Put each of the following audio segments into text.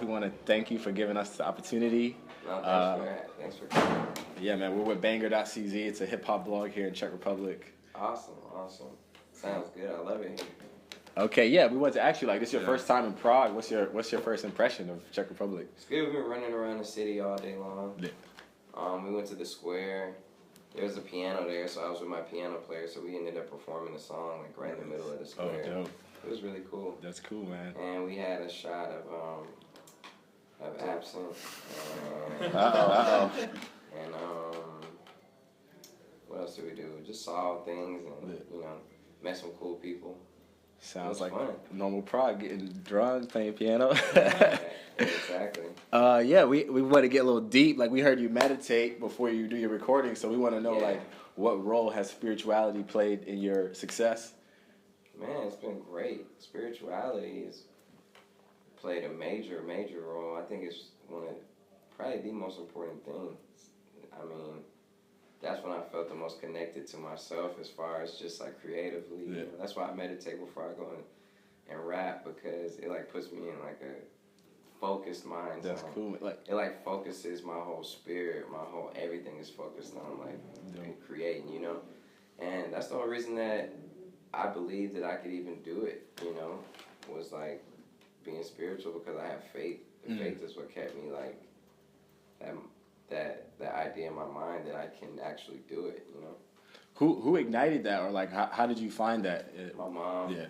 off, we want to thank you for giving us the opportunity. No, thanks for coming. Yeah, man, we're with Banger.cz. It's a hip-hop blog here in Czech Republic. Awesome. Sounds good. I love it. Okay, yeah, we wanted to ask you, like, this is your first time in Prague. What's your first impression of Czech Republic? It's good. We've been running around the city all day long. Yeah. We went to the square. There was a piano there, so I was with my piano player, so we ended up performing a song, like, right in the middle of the square. Oh, dope. It was really cool. That's cool, man. And we had a shot of absinthe. Uh-oh. And what else did we do? Just saw things and met some cool people. Sounds like fun. Normal Prague, getting drunk, playing piano. Exactly. Yeah, we want to get a little deep. Like, we heard you meditate before you do your recording, so we want to know like what role has spirituality played in your success? Man, it's been great. Spirituality has played a major role. I think it's probably the most important things. I mean, that's when I felt the most connected to myself as far as just like creatively. Yeah. You know, that's why I meditate before I go and rap, because it like puts me in like a focused mind. That's cool. It like focuses my whole spirit, my whole everything is focused on like creating, you know. And that's the only reason that I believe that I could even do it, you know, was like being spiritual, because I have faith. The faith is what kept me like that idea in my mind that I can actually do it, you know. Who ignited that, or like how did you find that? My mom. Yeah.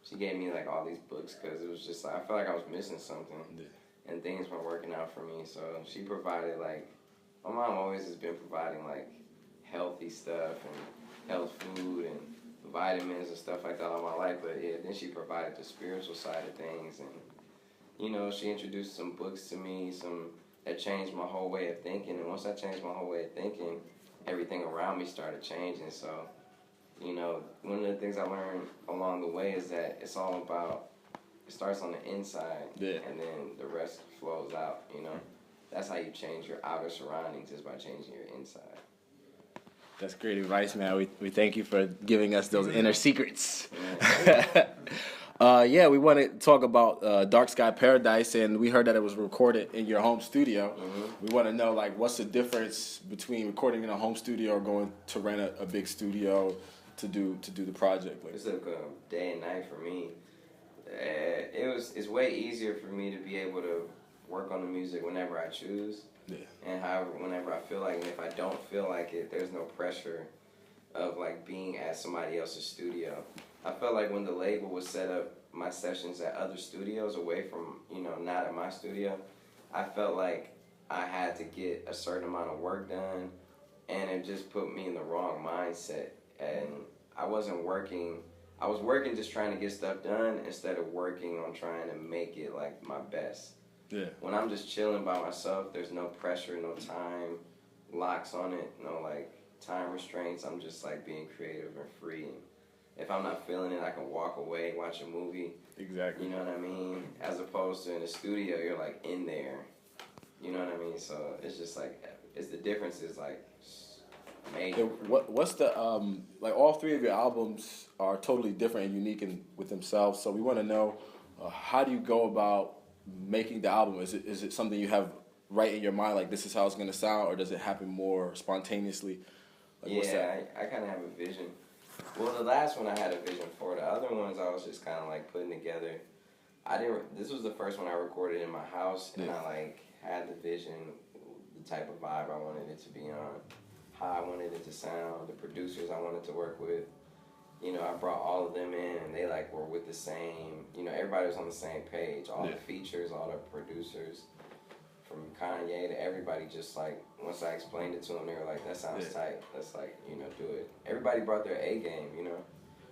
She gave me like all these books because it was just like I felt like I was missing something, and things weren't working out for me. So she provided like my mom always has been providing like healthy stuff and health food and vitamins and stuff like that all my life. But yeah, then she provided the spiritual side of things, and you know, she introduced some books to me, that changed my whole way of thinking. And once I changed my whole way of thinking, everything around me started changing. So, you know, one of the things I learned along the way is that it's all about, it starts on the inside, and then the rest flows out, you know. That's how you change your outer surroundings, is by changing your inside. That's great advice, man. We thank you for giving us those inner secrets. Yeah, we want to talk about Dark Sky Paradise, and we heard that it was recorded in your home studio. We want to know, like, what's the difference between recording in a home studio or going to rent a big studio to do the project? Like, it's like a day and night for me. It's way easier for me to be able to work on the music whenever I choose, and whenever I feel like. And if I don't feel like it, there's no pressure of like being at somebody else's studio. I felt like when the label would set up my sessions at other studios away from, you know, not at my studio, I felt like I had to get a certain amount of work done, and it just put me in the wrong mindset. And I was working just trying to get stuff done instead of working on trying to make it like my best. Yeah. When I'm just chilling by myself, there's no pressure, no time locks on it, no like time restraints. I'm just like being creative and free. If I'm not feeling it, I can walk away, watch a movie. Exactly. You know what I mean? As opposed to in the studio, you're like in there. You know what I mean? So it's just like, the difference is like major. What's the, like all three of your albums are totally different and unique with themselves. So we want to know, how do you go about making the album? Is it something you have right in your mind, like this is how it's going to sound, or does it happen more spontaneously? Like, I kind of have a vision. Well, the last one I had a vision for. The other ones I was just kind of like putting together. This was the first one I recorded in my house, and I like had the vision, the type of vibe I wanted it to be on, how I wanted it to sound, the producers I wanted to work with. You know, I brought all of them in, and they like were with the same, you know, everybody was on the same page. All the features, all the producers, from Kanye to everybody, just like, once I explained it to them, they were like, that sounds tight. Let's like, you know, do it. Everybody brought their A game, you know,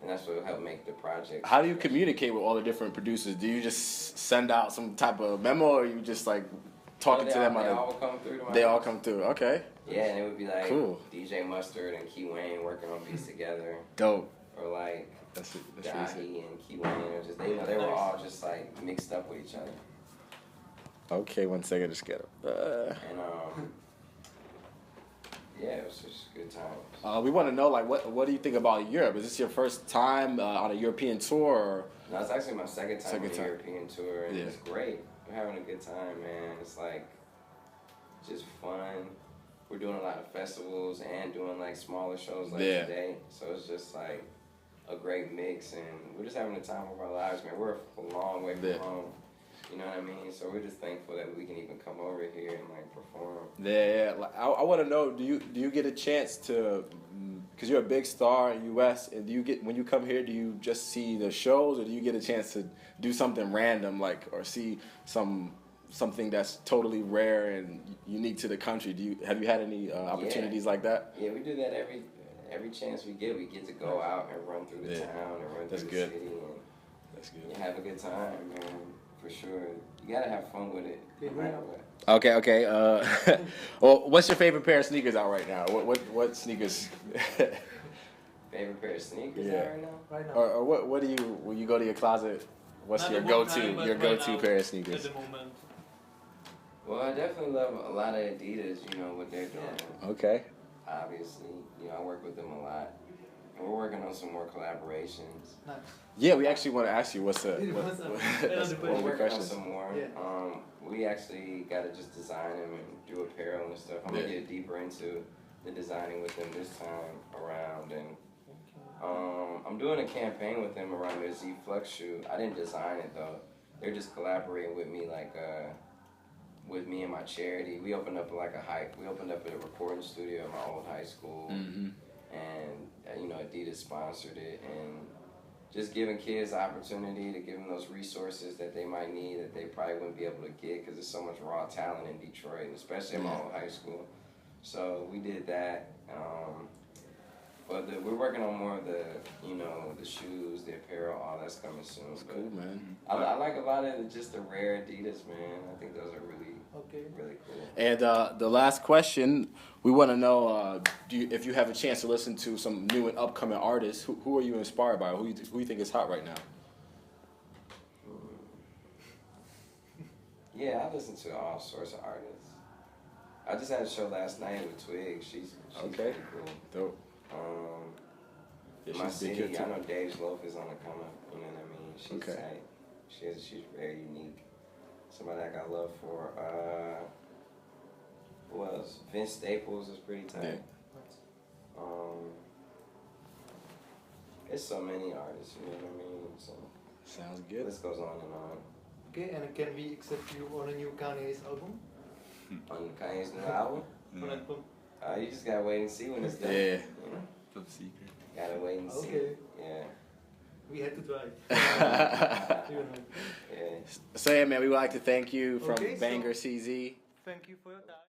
and that's what helped make the project. How do you communicate with all the different producers? Do you just send out some type of memo, or you just like talking to them? They all come through to my They house. all come through, okay. Yeah, and it would be like cool. DJ Mustard and Key Wayne working on beats together. Dope. Or like that's Dahi and Key Wayne, or just they were all just like mixed up with each other. Okay, 1 second, just get up. And yeah, it was just good times. We want to know, like, what do you think about Europe? Is this your first time on a European tour? Or? No, it's actually my second time on a European tour, and it's great. we're having a good time, man. It's like just fun. We're doing a lot of festivals and doing like smaller shows like today. So it's just like a great mix, and we're just having the time of our lives, man. We're a long way from home. You know what I mean? So we're just thankful that we can even come over here and like perform. Yeah. Like, I want to know, do you get a chance to, because you're a big star in U.S., and do you get, when you come here, do you just see the shows, or do you get a chance to do something random, like, or see something that's totally rare and unique to the country? Have you had any opportunities like that? Yeah, we do that every chance we get. We get to go out and run through the town and run through the city, and that's good. Have a good time, man. For sure. You gotta have fun with it. No matter what. Okay. Well, what's your favorite pair of sneakers out right now? What sneakers? Favorite pair of sneakers out right now? Or what do you, when you go to your closet, what's your go-to pair of sneakers? At the moment. Well, I definitely love a lot of Adidas, you know, what they're doing. Okay. Obviously, you know, I work with them a lot. And we're working on some more collaborations. Nice. Yeah, we actually want to ask you what's we're working on some more. Yeah. We actually got to just design them and do apparel and stuff. I'm going to get deeper into the designing with them this time around. And I'm doing a campaign with them around their Z Flux shoe. I didn't design it, though. They're just collaborating with me, like, with me and my charity. We opened up a recording studio at my old high school. Mm-hmm. And, you know, Adidas sponsored it, and just giving kids the opportunity to give them those resources that they might need that they probably wouldn't be able to get, because there's so much raw talent in Detroit, especially in my old high school. So we did that. But we're working on more of the, you know, the shoes, the apparel, all that's coming soon. That's cool, man. I like a lot of just the rare Adidas, man. I think those are really cool. And the last question, we want to know, if you have a chance to listen to some new and upcoming artists, who are you inspired by? Who you think is hot right now? Yeah, I listen to all sorts of artists. I just had a show last night with Twig. She's pretty cool. Dope. My city, I know Dave's Loaf is on the come up. You know what I mean? She's tight. She's very unique. Somebody I got love for. Who else? Vince Staples is pretty tight. Yeah. It's so many artists. You know what I mean? So sounds good. This goes on and on. Okay, and can we accept you on a new Kanye's album? On Kanye's new album? You just gotta wait and see when it's done. Yeah. Top secret. Gotta wait and see. Okay. Yeah. We had to try. Yeah. So yeah, man, we would like to thank you from Banger.cz. Thank you for your time.